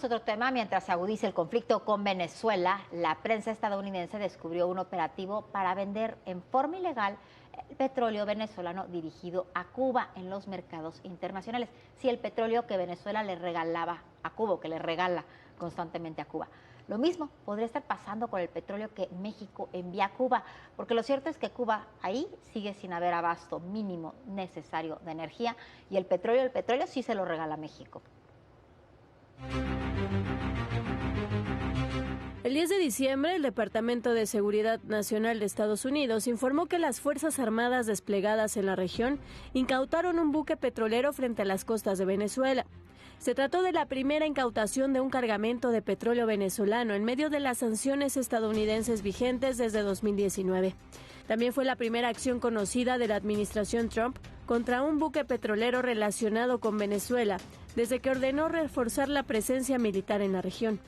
Pasamos a otro tema. Mientras se agudiza el conflicto con Venezuela, la prensa estadounidense descubrió un operativo para vender en forma ilegal el petróleo venezolano dirigido a Cuba en los mercados internacionales. Sí, el petróleo que Venezuela le regalaba a Cuba, o que le regala constantemente a Cuba. Lo mismo podría estar pasando con el petróleo que México envía a Cuba, porque lo cierto es que Cuba ahí sigue sin haber abasto mínimo necesario de energía y el petróleo sí se lo regala a México. El 10 de diciembre, el Departamento de Seguridad Nacional de Estados Unidos informó que las Fuerzas Armadas desplegadas en la región incautaron un buque petrolero frente a las costas de Venezuela. Se trató de la primera incautación de un cargamento de petróleo venezolano en medio de las sanciones estadounidenses vigentes desde 2019. También fue la primera acción conocida de la administración Trump contra un buque petrolero relacionado con Venezuela, desde que ordenó reforzar la presencia militar en la región.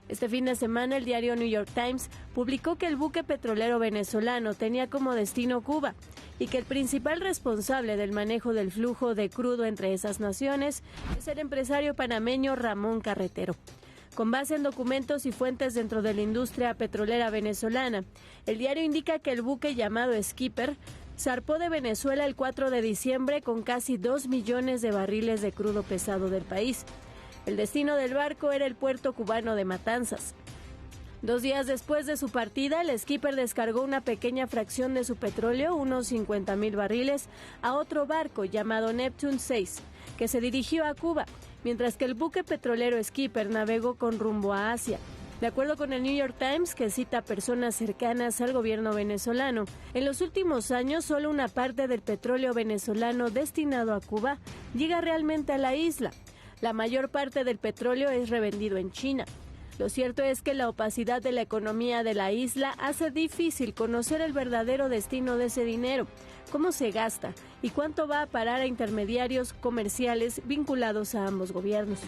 Este fin de semana, el diario New York Times publicó que el buque petrolero venezolano tenía como destino Cuba y que el principal responsable del manejo del flujo de crudo entre esas naciones es el empresario panameño Ramón Carretero. Con base en documentos y fuentes dentro de la industria petrolera venezolana, el diario indica que el buque llamado Skipper zarpó de Venezuela el 4 de diciembre con casi 2 millones de barriles de crudo pesado del país. El destino del barco era el puerto cubano de Matanzas. 2 días después de su partida, el Skipper descargó una pequeña fracción de su petróleo, unos 50,000 barriles, a otro barco llamado Neptune 6, que se dirigió a Cuba, mientras que el buque petrolero Skipper navegó con rumbo a Asia. De acuerdo con el New York Times, que cita a personas cercanas al gobierno venezolano, en los últimos años solo una parte del petróleo venezolano destinado a Cuba llega realmente a la isla. La mayor parte del petróleo es revendido en China. Lo cierto es que la opacidad de la economía de la isla hace difícil conocer el verdadero destino de ese dinero, cómo se gasta y cuánto va a parar a intermediarios comerciales vinculados a ambos gobiernos.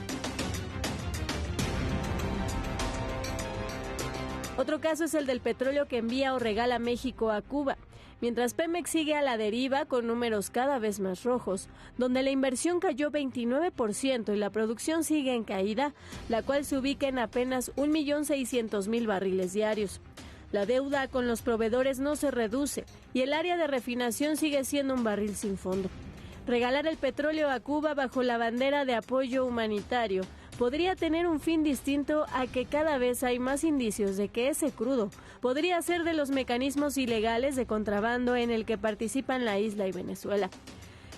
Otro caso es el del petróleo que envía o regala México a Cuba. Mientras Pemex sigue a la deriva con números cada vez más rojos, donde la inversión cayó 29% y la producción sigue en caída, la cual se ubica en apenas 1.600.000 barriles diarios. La deuda con los proveedores no se reduce y el área de refinación sigue siendo un barril sin fondo. Regalar el petróleo a Cuba bajo la bandera de apoyo humanitario podría tener un fin distinto a que cada vez hay más indicios de que ese crudo podría ser de los mecanismos ilegales de contrabando en el que participan la isla y Venezuela.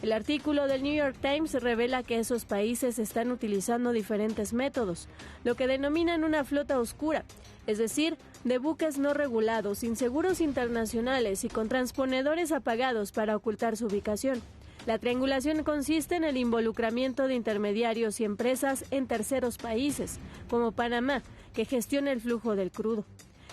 El artículo del New York Times revela que esos países están utilizando diferentes métodos, lo que denominan una flota oscura, es decir, de buques no regulados, sin seguros internacionales y con transponedores apagados para ocultar su ubicación. La triangulación consiste en el involucramiento de intermediarios y empresas en terceros países, como Panamá, que gestiona el flujo del crudo.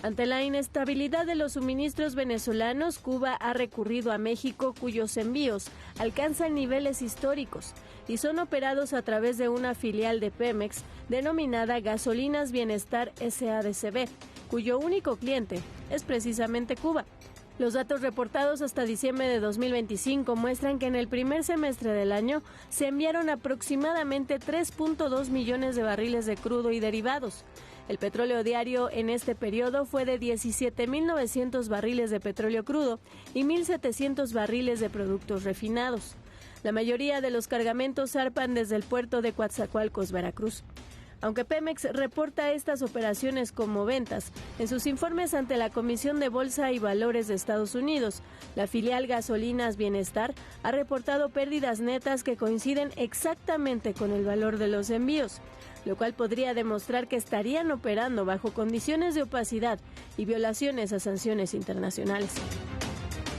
Ante la inestabilidad de los suministros venezolanos, Cuba ha recurrido a México, cuyos envíos alcanzan niveles históricos y son operados a través de una filial de Pemex denominada Gasolinas Bienestar SADCB, cuyo único cliente es precisamente Cuba. Los datos reportados hasta diciembre de 2025 muestran que en el primer semestre del año se enviaron aproximadamente 3.2 millones de barriles de crudo y derivados. El petróleo diario en este periodo fue de 17.900 barriles de petróleo crudo y 1.700 barriles de productos refinados. La mayoría de los cargamentos zarpan desde el puerto de Coatzacoalcos, Veracruz. Aunque Pemex reporta estas operaciones como ventas, en sus informes ante la Comisión de Bolsa y Valores de Estados Unidos, la filial Gasolinas Bienestar ha reportado pérdidas netas que coinciden exactamente con el valor de los envíos, lo cual podría demostrar que estarían operando bajo condiciones de opacidad y violaciones a sanciones internacionales.